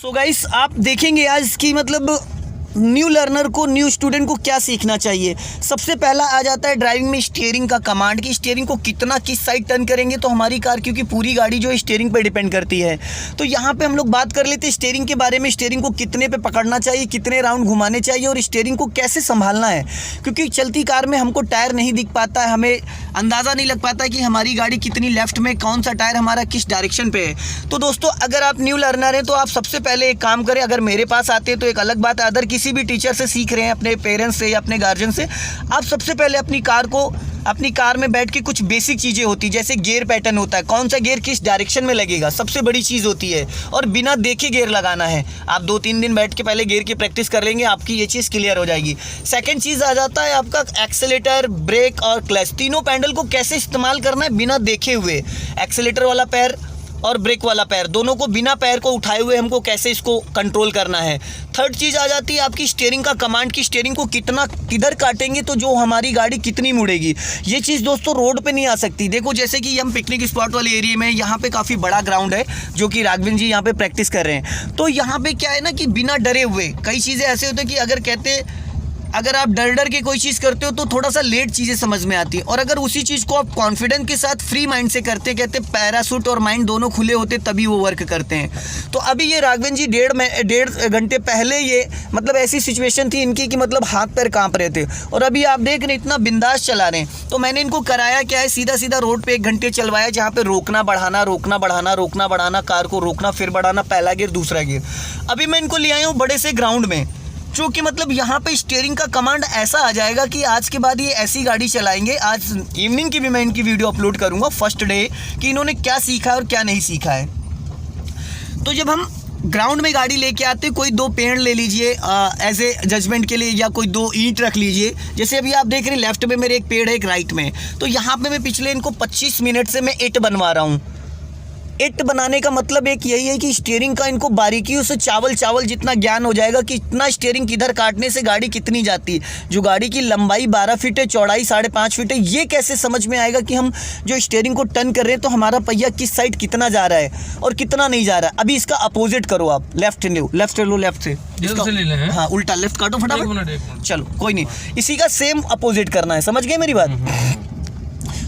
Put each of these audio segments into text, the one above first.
So guys, आप देखेंगे आज की मतलब न्यू लर्नर को, न्यू स्टूडेंट को क्या सीखना चाहिए। सबसे पहला आ जाता है ड्राइविंग में स्टीयरिंग का कमांड, की स्टीयरिंग को कितना किस साइड टर्न करेंगे तो हमारी कार, क्योंकि पूरी गाड़ी जो है स्टीयरिंग पे डिपेंड करती है। तो यहाँ पे हम लोग बात कर लेते हैं स्टीयरिंग के बारे में। स्टीयरिंग को कितने पे पकड़ना चाहिए, कितने राउंड घुमाने चाहिए और स्टीयरिंग को कैसे संभालना है, क्योंकि चलती कार में हमको टायर नहीं दिख पाता है, हमें अंदाज़ा नहीं लग पाता कि हमारी गाड़ी कितनी लेफ्ट में, कौन सा टायर हमारा किस डायरेक्शन पे है। तो दोस्तों, अगर आप न्यू लर्नर हैं तो आप सबसे पहले एक काम करें, अगर मेरे पास आते हैं तो एक अलग बात है, अदर किसी भी टीचर से सीख रहे हैं, अपने पेरेंट्स से या अपने गार्जियन से, आप सबसे पहले अपनी कार में बैठ के कुछ बेसिक चीज़ें होती है, जैसे गियर पैटर्न होता है, कौन सा गियर किस डायरेक्शन में लगेगा, सबसे बड़ी चीज़ होती है, और बिना देखे गियर लगाना है। आप 2-3 दिन बैठ के पहले गियर की प्रैक्टिस कर लेंगे, आपकी ये चीज़ क्लियर हो जाएगी। सेकंड चीज़ आ जाता है आपका एक्सेलेटर, ब्रेक और क्लच, तीनों पैडल को कैसे इस्तेमाल करना है बिना देखे हुए। एक्सेलेटर वाला पैर और ब्रेक वाला पैर, दोनों को बिना पैर को उठाए हुए हमको कैसे इसको कंट्रोल करना है। थर्ड चीज़ आ जाती है आपकी स्टीयरिंग का कमांड, की स्टीयरिंग को किधर काटेंगे तो जो हमारी गाड़ी कितनी मुड़ेगी। ये चीज़ दोस्तों रोड पे नहीं आ सकती। देखो, जैसे कि हम पिकनिक स्पॉट वाले एरिया में, यहाँ पे काफ़ी बड़ा ग्राउंड है जो कि राघवेंद्र जी यहाँ पे प्रैक्टिस कर रहे हैं। तो यहाँ पे क्या है ना कि बिना डरे हुए, कई चीज़ें ऐसे होते हैं कि अगर आप डर के कोई चीज़ करते हो तो थोड़ा सा लेट चीज़ें समझ में आती है, और अगर उसी चीज़ को आप कॉन्फिडेंस के साथ फ्री माइंड से कहते पैराशूट और माइंड दोनों खुले होते तभी वो वर्क करते हैं। तो अभी ये राघवेंद्र जी डेढ़ घंटे पहले ये मतलब ऐसी सिचुएशन थी इनकी कि मतलब हाथ पैर कांप रहे थे, और अभी आप देख रहे हैं इतना बिंदास चला रहे हैं। तो मैंने इनको कराया क्या है, सीधा रोड पे 1 घंटे चलवाया, जहाँ पे रोकना बढ़ाना, कार को रोकना फिर बढ़ाना, पहला गियर दूसरा गियर। अभी मैं इनको ले आया हूँ बड़े से ग्राउंड में, जो कि मतलब यहाँ पे स्टीयरिंग का कमांड ऐसा आ जाएगा कि आज के बाद ये ऐसी गाड़ी चलाएंगे। आज इवनिंग की भी मैं इनकी वीडियो अपलोड करूँगा फर्स्ट डे, कि इन्होंने क्या सीखा है और क्या नहीं सीखा है। तो जब हम ग्राउंड में गाड़ी लेके आते, कोई 2 पेड़ ले लीजिए एज ए जजमेंट के लिए, या कोई 2 ईंट रख लीजिए। जैसे अभी आप देख रहे हैं लेफ्ट में मेरे एक पेड़ है, एक राइट में, तो यहाँ पे मैं पिछले इनको 25 मिनट से मैं ईंट बनवा रहा हूँ। ईंट बनाने का मतलब एक यही है कि स्टीयरिंग का इनको बारीकियों से चावल जितना ज्ञान हो जाएगा कि इतना स्टीयरिंग किधर काटने से गाड़ी कितनी जाती है। जो गाड़ी की लंबाई 12 फीट है, चौड़ाई 5.5 फीट है, ये कैसे समझ में आएगा कि हम जो स्टीयरिंग को टर्न कर रहे हैं तो हमारा पहिया किस साइड कितना जा रहा है और कितना नहीं जा रहा है। अभी इसका अपोजिट करो आप, लेफ्ट से हाँ, उल्टा लेफ्ट काटो फटाफट। चलो कोई नहीं, इसी का सेम अपोजिट करना है, समझ गए मेरी बात।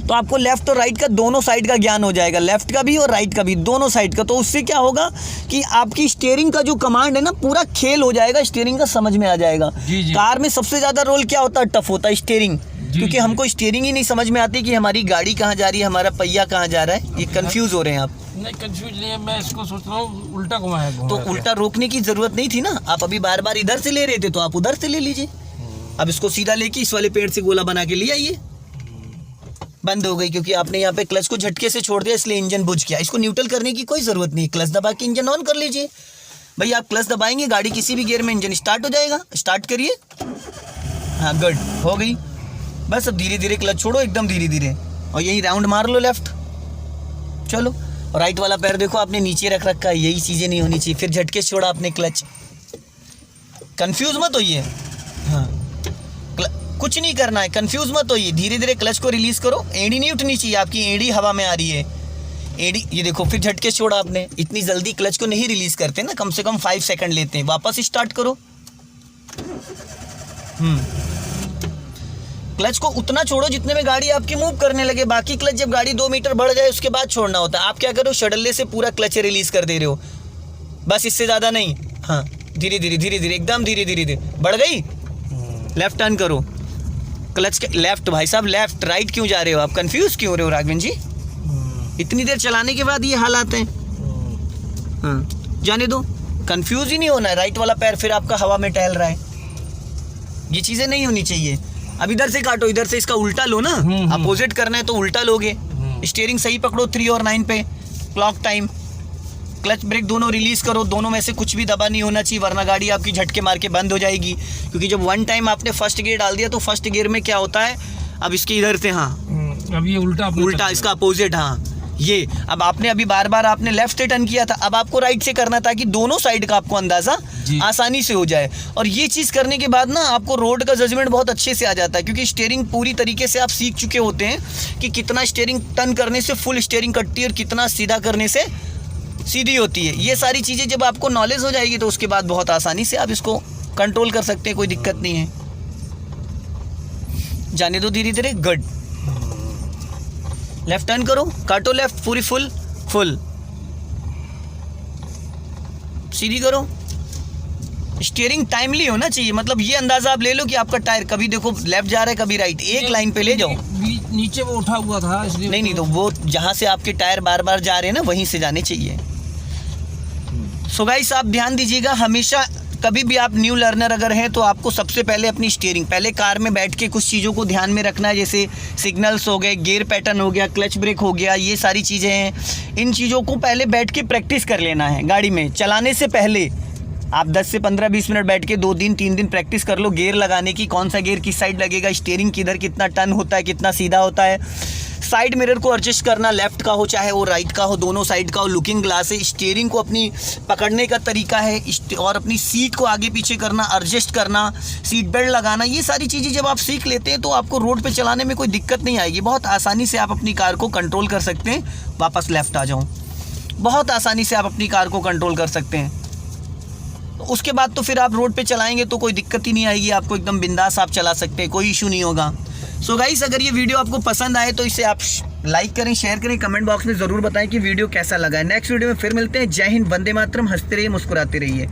तो आपको लेफ्ट और राइट का दोनों साइड का ज्ञान हो जाएगा, लेफ्ट का भी और राइट का भी, दोनों साइड का। तो उससे क्या होगा कि आपकी स्टीयरिंग का जो कमांड है ना, पूरा खेल हो जाएगा, स्टीयरिंग का समझ में आ जाएगा। कार में सबसे ज़्यादा रोल क्या होता है, टफ होता है स्टीयरिंग, क्योंकि हमको स्टीयरिंग ही नहीं समझ में आती कि हमारी गाड़ी कहाँ जा रही है, हमारा पहिया कहाँ जा रहा है। ये कंफ्यूज हो रहे हैं आप। नहीं, कंफ्यूज नहीं है, मैं इसको सोच रहा हूँ उल्टा घुमाया। तो उल्टा रोकने की जरूरत नहीं थी ना, आप अभी बार इधर से ले रहे थे तो आप उधर से ले लीजिए। अब इसको सीधा लेके इस वाले पेड़ से गोला बना के ले आइए। बंद हो गई क्योंकि आपने यहाँ पे क्लच को झटके से छोड़ दिया, इसलिए इंजन बुझ गया। इसको न्यूट्रल करने की कोई ज़रूरत नहीं, क्लच दबा के इंजन ऑन कर लीजिए। भाई आप क्लच दबाएंगे, गाड़ी किसी भी गियर में इंजन स्टार्ट हो जाएगा। स्टार्ट करिए, हाँ गुड, हो गई। बस अब धीरे धीरे क्लच छोड़ो, एकदम धीरे, और यही राउंड मार लो लेफ्ट। चलो, और राइट वाला पैर देखो आपने नीचे रख रखा है, यही चीज़ें नहीं होनी चाहिए। फिर झटके से छोड़ा आपने क्लच, कन्फ्यूज़ मत होइए। हाँ, कुछ नहीं करना है, कंफ्यूज मत होइए, धीरे धीरे क्लच को रिलीज करो। एड़ी नहीं उठनी चाहिए, आपकी एड़ी हवा में आ रही है, एड़ी, ये देखो फिर झटके छोड़ा आपने। इतनी जल्दी क्लच को नहीं रिलीज करते ना, कम से कम 5 सेकंड लेते हैं। वापस स्टार्ट करो। क्लच को उतना छोड़ो जितने में गाड़ी आपकी मूव करने लगे। बाकी क्लच जब गाड़ी 2 मीटर बढ़ जाए उसके बाद छोड़ना होता है। आप क्या करो, शडल्ले से पूरा क्लच रिलीज कर दे रहे हो, बस इससे ज़्यादा नहीं। हाँ, धीरे धीरे एकदम धीरे बढ़ गई। लेफ्ट टर्न करो, क्लच के लेफ्ट, भाई साहब लेफ्ट राइट क्यों जा रहे हो आप, कंफ्यूज क्यों हो रहे हो राघवेंद्र जी? इतनी देर चलाने के बाद ये हालात हैं। हाँ, जाने दो, कंफ्यूज ही नहीं होना है। राइट वाला पैर फिर आपका हवा में टहल रहा है, ये चीज़ें नहीं होनी चाहिए। अब इधर से काटो, इधर से इसका उल्टा लो ना, अपोजिट करना है तो उल्टा लोगे। स्टीयरिंग सही पकड़ो 3 और 9 पे, क्लॉक टाइम। क्लच ब्रेक दोनों रिलीज करो, दोनों में से कुछ भी दबा नहीं होना चाहिए, वरना गाड़ी आपकी झटके मार के बंद हो जाएगी। क्योंकि जब 1 टाइम आपने फर्स्ट गियर डाल दिया तो फर्स्ट गियर में क्या होता है, अब इसके इधर से, हाँ अब ये उल्टा इसका अपोजिट, हाँ ये। अब आपने अभी बार आपने लेफ्ट से टर्न किया था, अब आपको राइट से करना था कि दोनों साइड का आपको अंदाजा आसानी से हो जाए। और ये चीज़ करने के बाद ना आपको रोड का जजमेंट बहुत अच्छे से आ जाता है, क्योंकि स्टीयरिंग पूरी तरीके से आप सीख चुके होते हैं कि कितना स्टीयरिंग टर्न करने से फुल स्टीयरिंग कटती है और कितना सीधा करने से सीधी होती है। ये सारी चीज़ें जब आपको नॉलेज हो जाएगी तो उसके बाद बहुत आसानी से आप इसको कंट्रोल कर सकते हैं, कोई दिक्कत नहीं है। जाने दो धीरे धीरे, गुड। लेफ्ट टर्न करो, काटो लेफ्ट पूरी फुल फुल, सीधी करो। स्टीयरिंग टाइमली होना चाहिए, मतलब ये अंदाजा आप ले लो कि आपका टायर कभी देखो लेफ्ट जा रहा है कभी राइट, एक लाइन पे ले जाओ। नीचे वो उठा हुआ था इसलिए। नहीं तो वो जहाँ से आपके टायर बार बार जा रहे हैं ना वहीं से जाने चाहिए। सो गाइस आप ध्यान दीजिएगा, हमेशा कभी भी आप न्यू लर्नर अगर हैं तो आपको सबसे पहले अपनी स्टीयरिंग, पहले कार में बैठ के कुछ चीज़ों को ध्यान में रखना है, जैसे सिग्नल्स हो गए, गियर पैटर्न हो गया, क्लच ब्रेक हो गया, ये सारी चीज़ें हैं। इन चीज़ों को पहले बैठ के प्रैक्टिस कर लेना है। गाड़ी में चलाने से पहले आप 10 से 15-20 मिनट बैठ के 2 दिन 3 दिन प्रैक्टिस कर लो गियर लगाने की, कौन सा गियर किस साइड लगेगा, स्टीयरिंग किधर कितना टर्न होता है, कितना सीधा होता है, साइड मिरर को एडजस्ट करना, लेफ्ट का हो चाहे वो राइट का हो, दोनों साइड का हो, लुकिंग ग्लास है, स्टीयरिंग को अपनी पकड़ने का तरीका है, और अपनी सीट को आगे पीछे करना, एडजस्ट करना, सीट बेल्ट लगाना, ये सारी चीज़ें जब आप सीख लेते हैं तो आपको रोड पे चलाने में कोई दिक्कत नहीं आएगी। बहुत आसानी से आप अपनी कार को कंट्रोल कर सकते हैं। वापस लेफ्ट आ जाऊँ, बहुत आसानी से आप अपनी कार को कंट्रोल कर सकते हैं। उसके बाद तो फिर आप रोड पे चलाएंगे तो कोई दिक्कत ही नहीं आएगी, आपको एकदम बिंदास आप चला सकते हैं, कोई इशू नहीं होगा। सो गाइस अगर ये वीडियो आपको पसंद आए तो इसे आप लाइक करें, शेयर करें, कमेंट बॉक्स में ज़रूर बताएं कि वीडियो कैसा लगा है। नेक्स्ट वीडियो में फिर मिलते हैं। जय हिंद, वंदे मातरम, हंसते रहिए, मुस्कुराते रहिए।